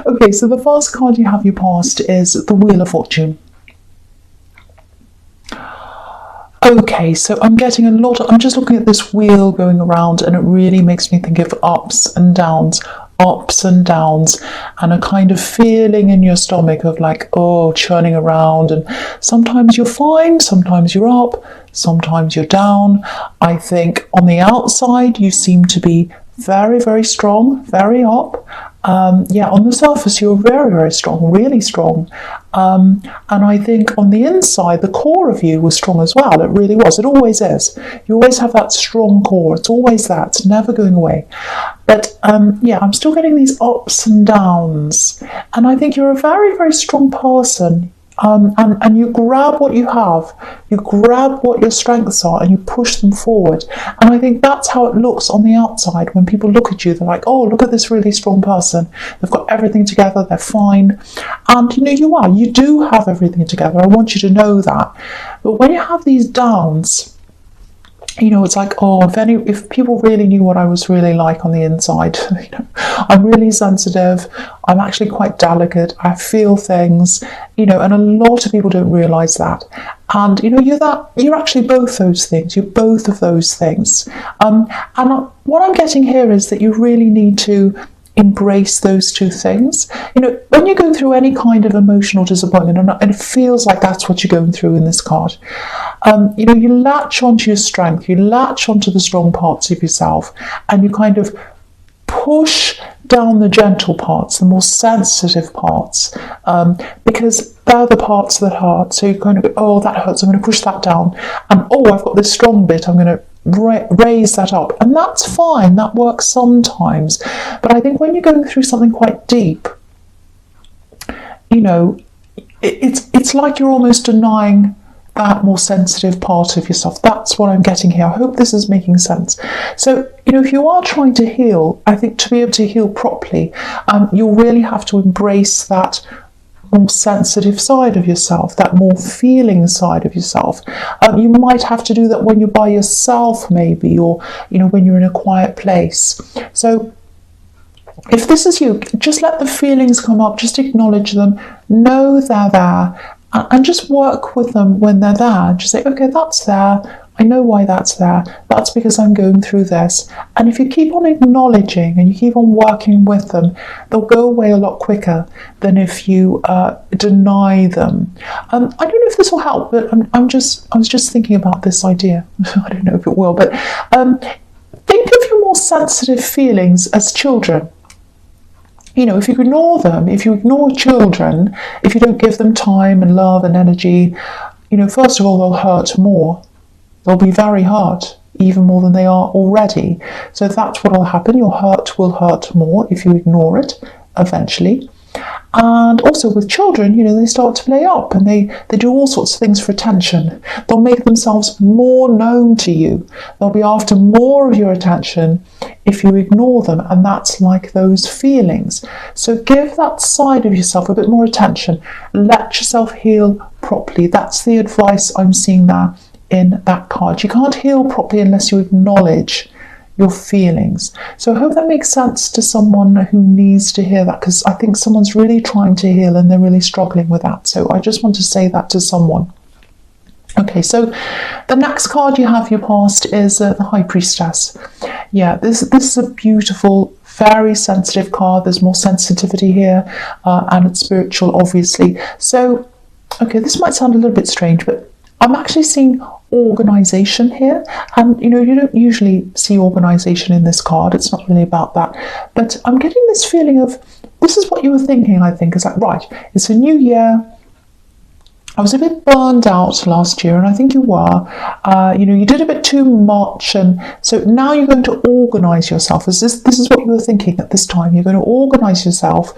Okay, so the first card you have your past is the Wheel of Fortune. Okay, so I'm getting I'm just looking at this wheel going around, and it really makes me think of ups and downs, and a kind of feeling in your stomach of like, oh, churning around. And sometimes you're fine, sometimes you're up, sometimes you're down. I think on the outside, you seem to be very, very strong, very up. On the surface, you're very, very strong, really strong. And I think on the inside, the core of you was strong as well. It really was. It always is. You always have that strong core. It's always that. It's never going away. But I'm still getting these ups and downs. And I think you're a very, very strong person. And you grab what you have, you grab what your strengths are, and you push them forward. And I think that's how it looks on the outside. When people look at you, they're like, oh, look at this really strong person. They've got everything together, they're fine. And you do have everything together. I want you to know that. But when you have these downs, it's like, oh, if people really knew what I was really like on the inside, I'm really sensitive, I'm actually quite delicate, I feel things, and a lot of people don't realise that. And, you're actually both those things, you're both of those things. And what I'm getting here is that you really need to embrace those two things. When you're going through any kind of emotional disappointment, and it feels like that's what you're going through in this card, you latch onto your strength, you latch onto the strong parts of yourself, and you kind of push down the gentle parts, the more sensitive parts, because they're the parts that hurt. So you kind of go, oh, that hurts, I'm going to push that down, and oh, I've got this strong bit, I'm going to raise that up. And that's fine, that works sometimes. But I think when you're going through something quite deep, it's like you're almost denying that more sensitive part of yourself. That's what I'm getting here. I hope this is making sense. So, if you are trying to heal, I think to be able to heal properly, you'll really have to embrace that more sensitive side of yourself, that more feeling side of yourself. You might have to do that when you're by yourself, maybe, or when you're in a quiet place. So if this is you, just let the feelings come up, just acknowledge them, know they're there, and just work with them when they're there. Just say, okay, that's there, I know why that's there, that's because I'm going through this. And if you keep on acknowledging and you keep on working with them, they'll go away a lot quicker than if you deny them. I don't know if this will help, but I was just thinking about this idea. I don't know if it will, but think of your more sensitive feelings as children. If you ignore them, if you ignore children, if you don't give them time and love and energy, first of all, they'll hurt more. They'll be very hurt, even more than they are already. So that's what will happen. Your hurt will hurt more if you ignore it eventually. And also with children, they start to play up, and they do all sorts of things for attention. They'll make themselves more known to you. They'll be after more of your attention if you ignore them, and that's like those feelings. So give that side of yourself a bit more attention. Let yourself heal properly. That's the advice I'm seeing there in that card. You can't heal properly unless you acknowledge your feelings. So I hope that makes sense to someone who needs to hear that, because I think someone's really trying to heal and they're really struggling with that. So I just want to say that to someone. Okay, so the next card you have your past is the High Priestess. Yeah, this is a beautiful, very sensitive card. There's more sensitivity here, and it's spiritual, obviously. So, okay, this might sound a little bit strange, but I'm actually seeing organisation here, and you don't usually see organisation in this card. It's not really about that, but I'm getting this feeling of this is what you were thinking. I think is like, right, it's a new year. I was a bit burned out last year, and I think you were. You did a bit too much, and so now you're going to organise yourself. This is what you were thinking at this time. You're going to organise yourself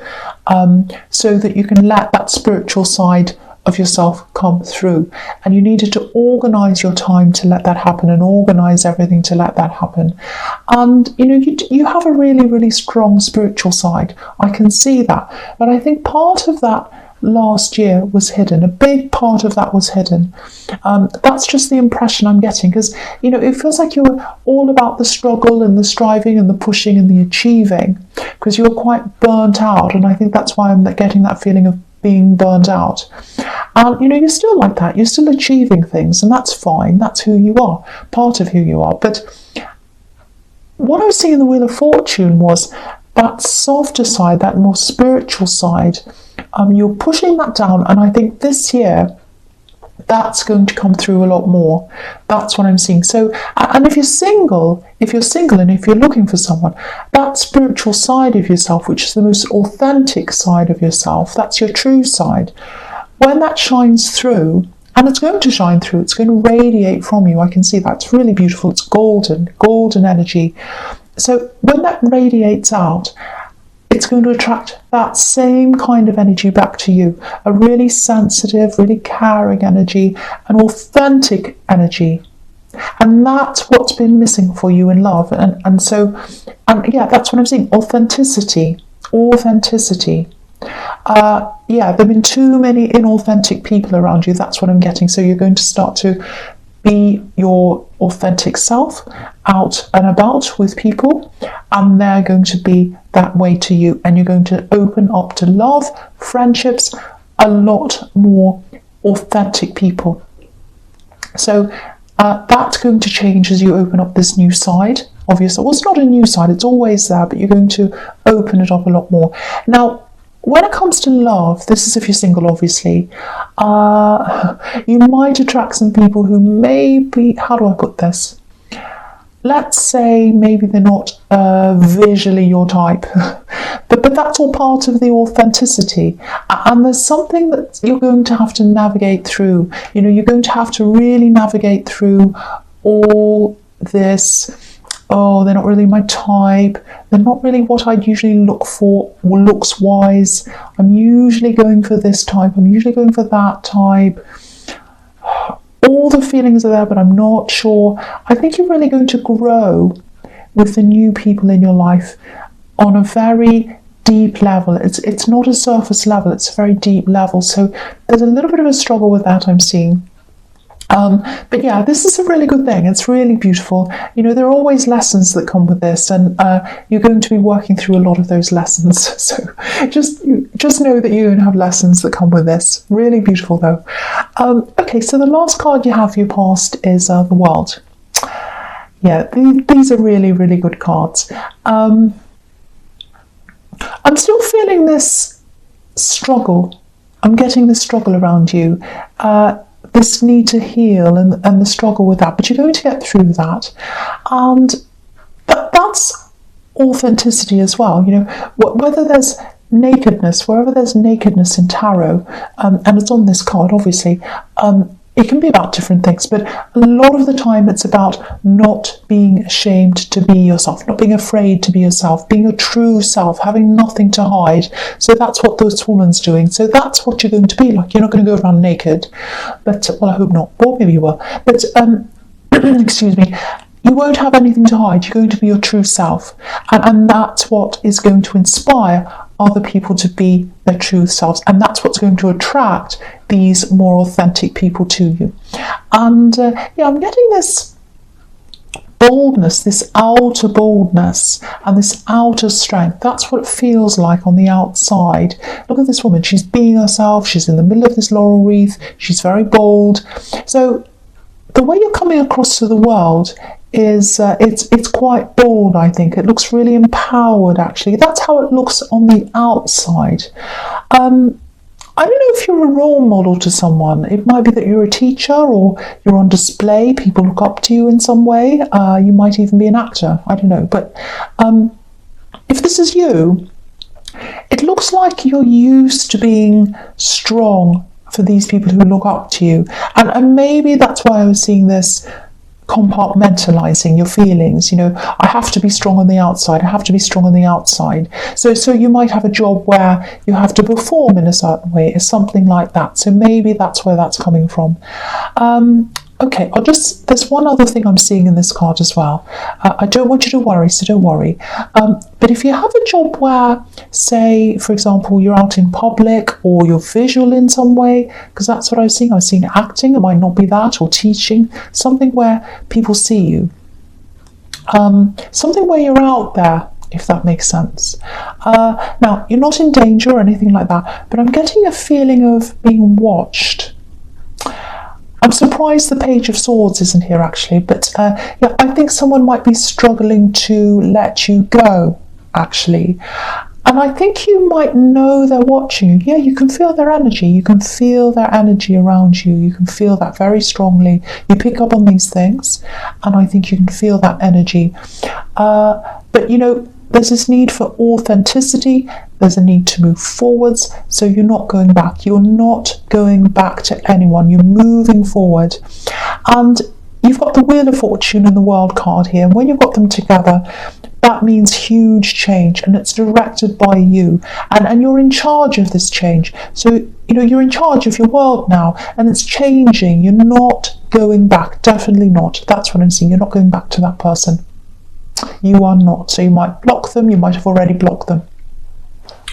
so that you can let that spiritual side of yourself come through, and you needed to organise your time to let that happen, and organise everything to let that happen. And you have a really, really strong spiritual side. I can see that, but I think part of that last year was hidden. A big part of that was hidden. That's just the impression I'm getting, because, you know, it feels like you were all about the struggle and the striving and the pushing and the achieving, because you were quite burnt out. And I think that's why I'm getting that feeling of being burnt out. And, you know, you're still like that. You're still achieving things, and that's fine. That's who you are, part of who you are. But what I was seeing in the Wheel of Fortune was that softer side, that more spiritual side. You're pushing that down, and I think this year that's going to come through a lot more. That's what I'm seeing. So, and if you're single and if you're looking for someone, that spiritual side of yourself, which is the most authentic side of yourself, that's your true side. When that shines through, and it's going to shine through, it's going to radiate from you. I can see that. It's really beautiful. It's golden energy. So when that radiates out, it's going to attract that same kind of energy back to you. A really sensitive, really caring energy, an authentic energy. And that's what's been missing for you in love. And so, yeah, that's what I'm seeing. Authenticity. Yeah, there have been too many inauthentic people around you. That's what I'm getting. So you're going to start to be your authentic self out and about with people, and they're going to be that way to you, and you're going to open up to love, friendships, a lot more authentic people. So that's going to change as you open up this new side of yourself. Well, it's not a new side, it's always there, but you're going to open it up a lot more. Now, when it comes to love, this is if you're single, obviously, you might attract some people who maybe, how do I put this? Let's say maybe they're not visually your type, but that's all part of the authenticity. And there's something that you're going to have to navigate through. You know, you're going to have to really navigate through all this. Oh, they're not really my type. They're not really what I'd usually look for, looks-wise. I'm usually going for this type. I'm usually going for that type. All the feelings are there, but I'm not sure. I think you're really going to grow with the new people in your life on a very deep level. It's not a surface level. It's a very deep level. So there's a little bit of a struggle with that, I'm seeing. But yeah, this is a really good thing. It's really beautiful. You know, there are always lessons that come with this, and you're going to be working through a lot of those lessons. So just know that you're going to have lessons that come with this. Really beautiful, though. Okay, so the last card you have for your past is the World. Yeah, these are really, really good cards. I'm still feeling this struggle. I'm getting this struggle around you. This need to heal and the struggle with that, but you're going to get through that, and that's authenticity as well. You know, whether there's nakedness, wherever there's nakedness in tarot, and it's on this card, obviously, it can be about different things, but a lot of the time it's about not being ashamed to be yourself, not being afraid to be yourself, being your true self, having nothing to hide. So that's what this woman's doing. So that's what you're going to be like. You're not going to go around naked, but, well, I hope not, or maybe you will, but excuse me, you won't have anything to hide. You're going to be your true self, and that's what is going to inspire other people to be their true selves, and that's what's going to attract these more authentic people to you. And yeah, I'm getting this boldness, this outer boldness and this outer strength. That's what it feels like on the outside. Look at this woman. She's being herself. She's in the middle of this laurel wreath. She's very bold. So the way you're coming across to the world is it's quite bold, I think. It looks really empowered, actually. That's how it looks on the outside. I don't know if you're a role model to someone. It might be that you're a teacher or you're on display. People look up to you in some way. You might even be an actor. I don't know. But if this is you, it looks like you're used to being strong for these people who look up to you. And maybe that's why I was seeing this compartmentalizing your feelings. You know, I have to be strong on the outside. I have to be strong on the outside. So you might have a job where you have to perform in a certain way, or something like that. So maybe that's where that's coming from. Okay, there's one other thing I'm seeing in this card as well. I don't want you to worry, so don't worry. But if you have a job where, say, for example, you're out in public or you're visual in some way, because that's what I was seeing. I was seeing acting, it might not be that, or teaching, something where people see you. Something where you're out there, if that makes sense. Now, you're not in danger or anything like that, but I'm getting a feeling of being watched. I'm surprised the Page of Swords isn't here actually, but yeah, I think someone might be struggling to let you go actually. And I think you might know they're watching you. Yeah, you can feel their energy. You can feel their energy around you. You can feel that very strongly. You pick up on these things, and I think you can feel that energy. But you know, there's this need for authenticity. There's a need to move forwards. So you're not going back. You're not going back to anyone. You're moving forward. And you've got the Wheel of Fortune and the World card here. And when you've got them together, that means huge change, and it's directed by you. And you're in charge of this change. So, you know, you're in charge of your world now, and it's changing. You're not going back. Definitely not. That's what I'm seeing. You're not going back to that person. You are not. So you might block them. You might have already blocked them.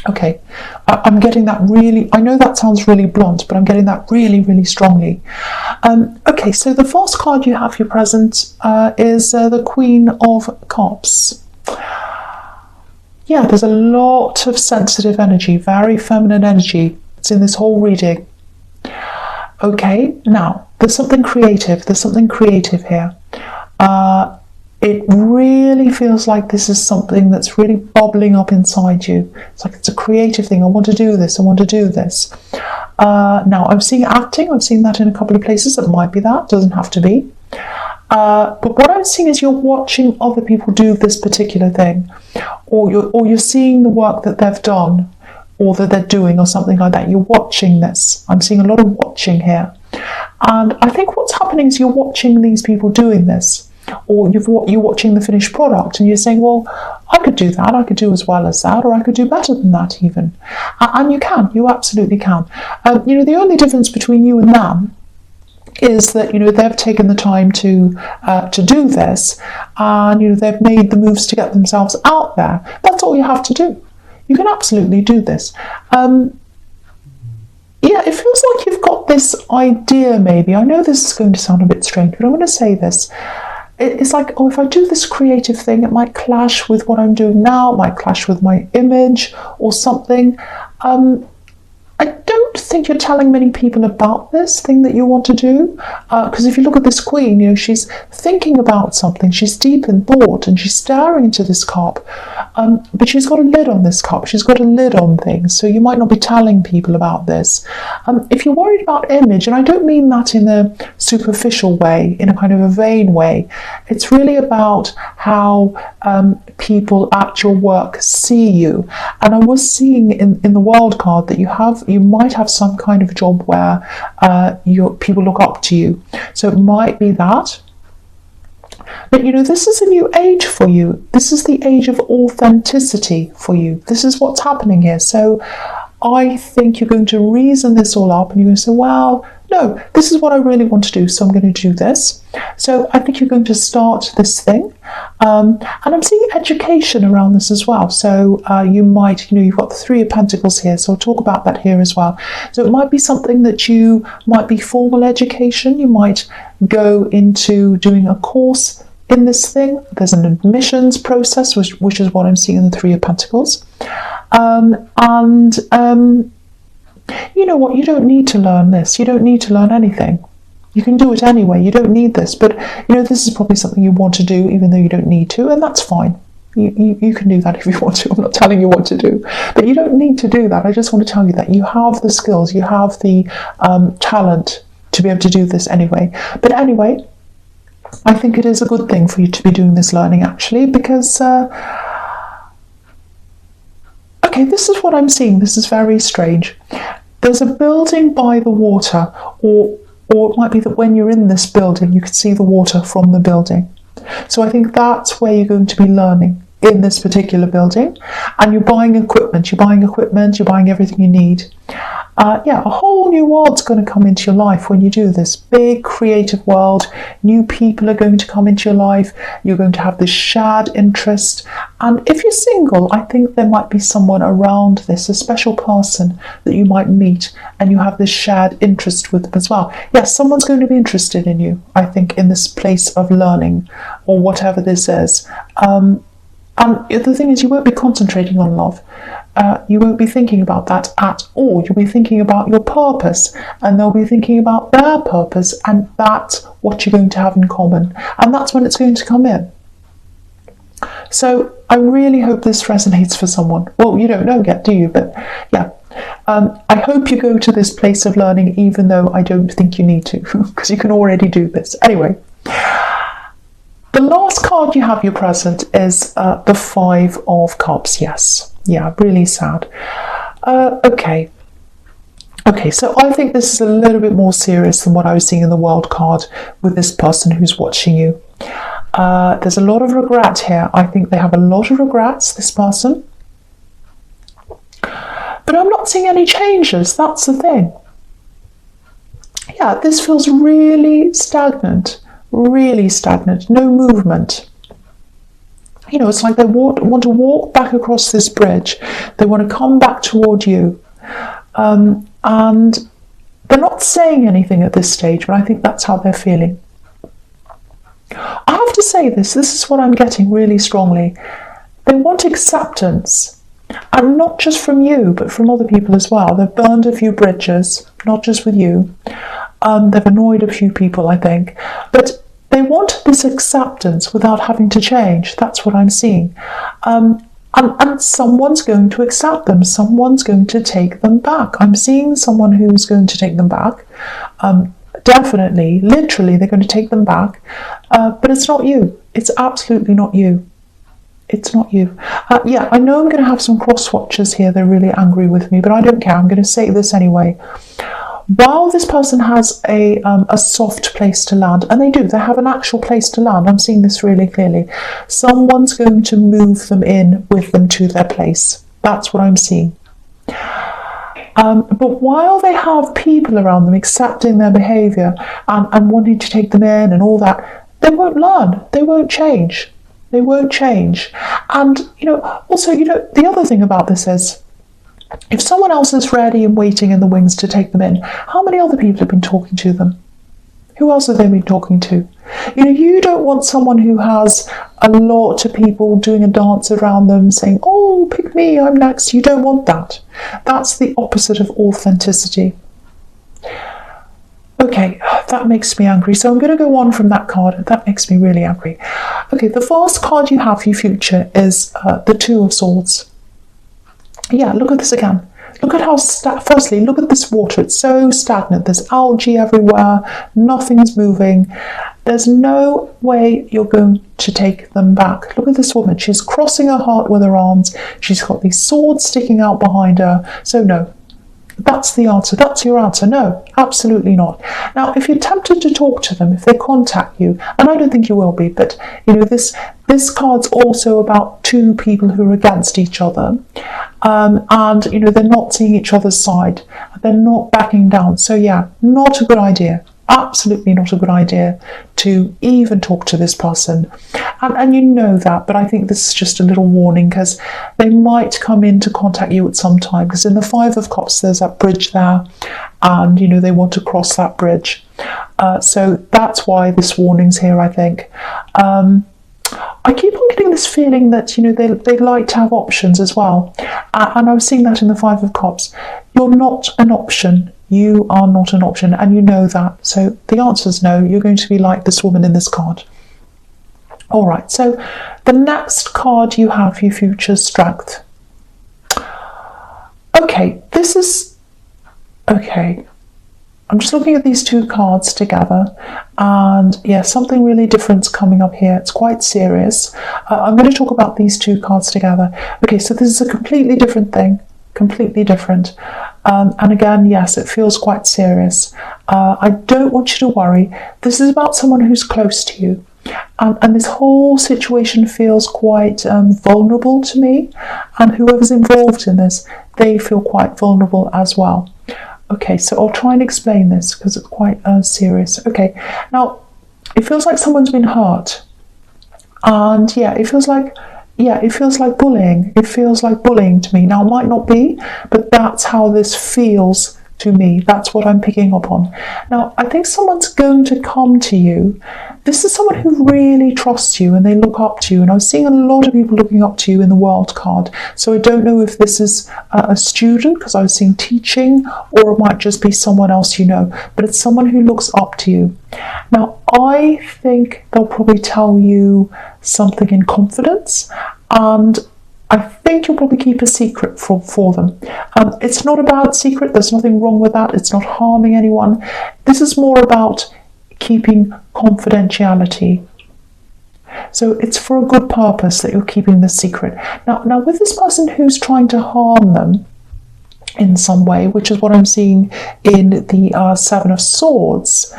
Okay, I'm getting that really, I know that sounds really blunt, but I'm getting that really, really strongly. Okay, so the first card you have here present is the Queen of Cups. Yeah, there's a lot of sensitive energy, very feminine energy. It's in this whole reading. Okay, now, there's something creative. There's something creative here. It really feels like this is something that's really bubbling up inside you. It's like it's a creative thing. I want to do this. I want to do this. Now, I'm seeing acting. I'm seeing that in a couple of places. It might be that. Doesn't have to be. But what I'm seeing is you're watching other people do this particular thing. Or you're seeing the work that they've done or that they're doing or something like that. You're watching this. I'm seeing a lot of watching here. And I think what's happening is you're watching these people doing this. Or you're watching the finished product and you're saying, well, I could do that, I could do as well as that, or I could do better than that even. And you absolutely can. You know, the only difference between you and them is that, you know, they've taken the time to do this, and, you know, they've made the moves to get themselves out there. That's all you have to do. You can absolutely do this. Yeah, it feels like you've got this idea maybe. I know this is going to sound a bit strange, but I'm going to say this. It's like, oh, if I do this creative thing, it might clash with what I'm doing now, it might clash with my image or something. I don't think you're telling many people about this thing that you want to do, because if you look at this queen, you know, she's thinking about something, she's deep in thought and she's staring into this cup, but she's got a lid on this cup, she's got a lid on things, so you might not be telling people about this. If you're worried about image, and I don't mean that in a superficial way, in a kind of a vain way, it's really about how people at your work see you. And I was seeing in the World card that you might have some kind of job where people look up to you. So it might be that. But, you know, this is a new age for you. This is the age of authenticity for you. This is what's happening here. So I think you're going to reason this all up and you're going to say, well, no, this is what I really want to do, so I'm going to do this. So I think you're going to start this thing. And I'm seeing education around this as well. So you might, you know, you've got the Three of Pentacles here, so I'll talk about that here as well. So it might be something that you might be formal education. You might go into doing a course in this thing. There's an admissions process, which is what I'm seeing in the Three of Pentacles. You know what, you don't need to learn this. You don't need to learn anything. You can do it anyway. You don't need this. But, you know, this is probably something you want to do, even though you don't need to, and that's fine. You can do that if you want to. I'm not telling you what to do. But you don't need to do that. I just want to tell you that you have the skills, you have the talent to be able to do this anyway. But anyway, I think it is a good thing for you to be doing this learning, actually, because... Okay, this is what I'm seeing. This is very strange. There's a building by the water, or it might be that when you're in this building, you can see the water from the building. So I think that's where you're going to be learning, in this particular building, and you're buying equipment, you're buying everything you need. A whole new world's going to come into your life when you do this. Big creative world, new people are going to come into your life, you're going to have this shared interest. And if you're single, I think there might be someone around this, a special person that you might meet, and you have this shared interest with them as well. Yes, someone's going to be interested in you, I think, in this place of learning, or whatever this is. And the thing is, you won't be concentrating on love. You won't be thinking about that at all. You'll be thinking about your purpose, and they'll be thinking about their purpose, and that's what you're going to have in common. And that's when it's going to come in. So I really hope this resonates for someone. Well, you don't know yet, do you? But yeah. I hope you go to this place of learning, even though I don't think you need to, because you can already do this. Anyway. The last card you have, your present, is the Five of Cups. Yes. Yeah, really sad. Okay, so I think this is a little bit more serious than what I was seeing in the World card with this person who's watching you. There's a lot of regret here. I think they have a lot of regrets, this person. But I'm not seeing any changes. That's the thing. Yeah, this feels really stagnant. Really stagnant, no movement. You know, it's like they want to walk back across this bridge. They want to come back toward you. And they're not saying anything at this stage, but I think that's how they're feeling. I have to say this is what I'm getting really strongly. They want acceptance, and not just from you, but from other people as well. They've burned a few bridges, not just with you. They've annoyed a few people, I think. But they want this acceptance without having to change. That's what I'm seeing. And someone's going to accept them. Someone's going to take them back. I'm seeing someone who's going to take them back. Definitely, literally, they're going to take them back. But it's not you. It's absolutely not you. It's not you. I know I'm going to have some cross-watchers here. They're really angry with me, but I don't care. I'm going to say this anyway. While this person has a soft place to land, and they have an actual place to land, I'm seeing this really clearly, someone's going to move them in with them to their place. That's what I'm seeing. But while they have people around them accepting their behaviour and wanting to take them in and all that, they won't learn. They won't change. They won't change. And, also, the other thing about this is, if someone else is ready and waiting in the wings to take them in, how many other people have been talking to them? Who else have they been talking to? You don't want someone who has a lot of people doing a dance around them saying, oh, pick me, I'm next. You don't want that. That's the opposite of authenticity. Okay, that makes me angry. So I'm going to go on from that card. That makes me really angry. Okay, the first card you have for your future is the Two of Swords. Yeah, look at this again. Look at how, firstly, look at this water. It's so stagnant. There's algae everywhere. Nothing's moving. There's no way you're going to take them back. Look at this woman. She's crossing her heart with her arms. She's got these swords sticking out behind her. So no, that's the answer. That's your answer. No, absolutely not. Now, if you're tempted to talk to them, if they contact you, and I don't think you will be, but this card's also about two people who are against each other. And they're not seeing each other's side. They're not backing down. So yeah, not a good idea. Absolutely not a good idea to even talk to this person. And you know that, but I think this is just a little warning, because they might come in to contact you at some time, because in the Five of Cups there's that bridge there, and they want to cross that bridge. So that's why this warning's here, I think. I keep on getting this feeling that, they like to have options as well. And I was seeing that in the Five of Cups. You're not an option. You are not an option, and you know that. So the answer is no. You're going to be like this woman in this card. All right, so the next card you have for your future, Strength. Okay, this is... Okay. I'm just looking at these two cards together, and yeah, something really different's coming up here. It's quite serious. I'm going to talk about these two cards together. Okay, so this is a completely different thing, completely different. And again, yes, it feels quite serious. I don't want you to worry. This is about someone who's close to you. And this whole situation feels quite vulnerable to me, and whoever's involved in this, they feel quite vulnerable as well. Okay, so I'll try and explain this because it's quite serious. Okay, now it feels like someone's been hurt, and it feels like bullying. It feels like bullying to me. Now, it might not be, but that's how this feels to me. That's what I'm picking up on. Now, I think someone's going to come to you. This is someone who really trusts you and they look up to you. And I was seeing a lot of people looking up to you in the World card. So I don't know if this is a student, because I was seeing teaching, or it might just be someone else you know. But it's someone who looks up to you. Now, I think they'll probably tell you something in confidence, and I think you'll probably keep a secret for them. It's not a bad secret. There's nothing wrong with that. It's not harming anyone. This is more about keeping confidentiality. So it's for a good purpose that you're keeping this secret. Now with this person who's trying to harm them in some way, which is what I'm seeing in the Seven of Swords,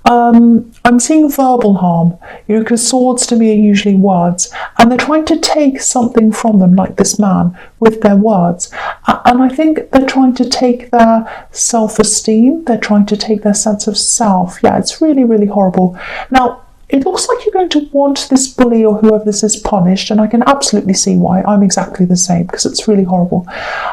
I'm seeing verbal harm, because swords to me are usually words, and they're trying to take something from them, like this man, with their words. And I think they're trying to take their self-esteem, they're trying to take their sense of self. Yeah, it's really, really horrible. Now, it looks like you're going to want this bully or whoever this is punished, and I can absolutely see why. I'm exactly the same, because it's really horrible.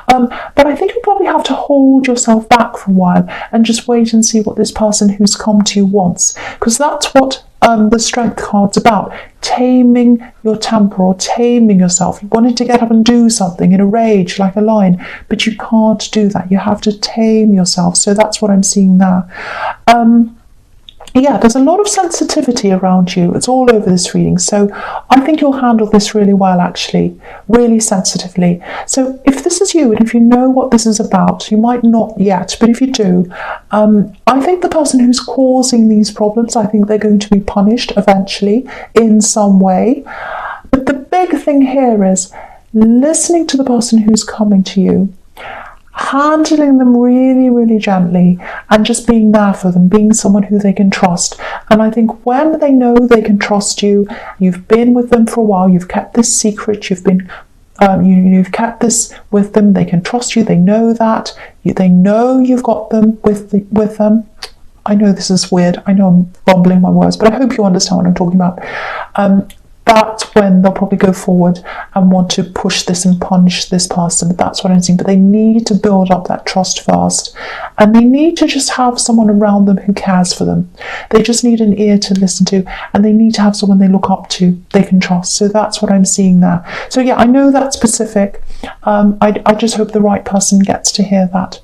But I think you'll probably have to hold yourself back for a while and just wait and see what this person who's come to you wants, because that's what the Strength card's about. Taming your temper, or taming yourself. You wanted to get up and do something in a rage like a lion, but you can't do that. You have to tame yourself. So that's what I'm seeing there. There's a lot of sensitivity around you. It's all over this reading. So I think you'll handle this really well, actually, really sensitively. So if this is you, and if you know what this is about, you might not yet, but if you do, I think the person who's causing these problems, I think they're going to be punished eventually in some way. But the big thing here is listening to the person who's coming to you, handling them really, really gently, and just being there for them, being someone who they can trust. And I think when they know they can trust you, you've been with them for a while, you've kept this secret, you've kept this with them, they can trust you, they know that, they know you've got them with them. I know this is weird, I know I'm rumbling my words, but I hope you understand what I'm talking about. That's when they'll probably go forward and want to push this and punish this person. That's what I'm seeing. But they need to build up that trust first. And they need to just have someone around them who cares for them. They just need an ear to listen to, and they need to have someone they look up to, they can trust. So that's what I'm seeing there. So I know that's specific. I just hope the right person gets to hear that.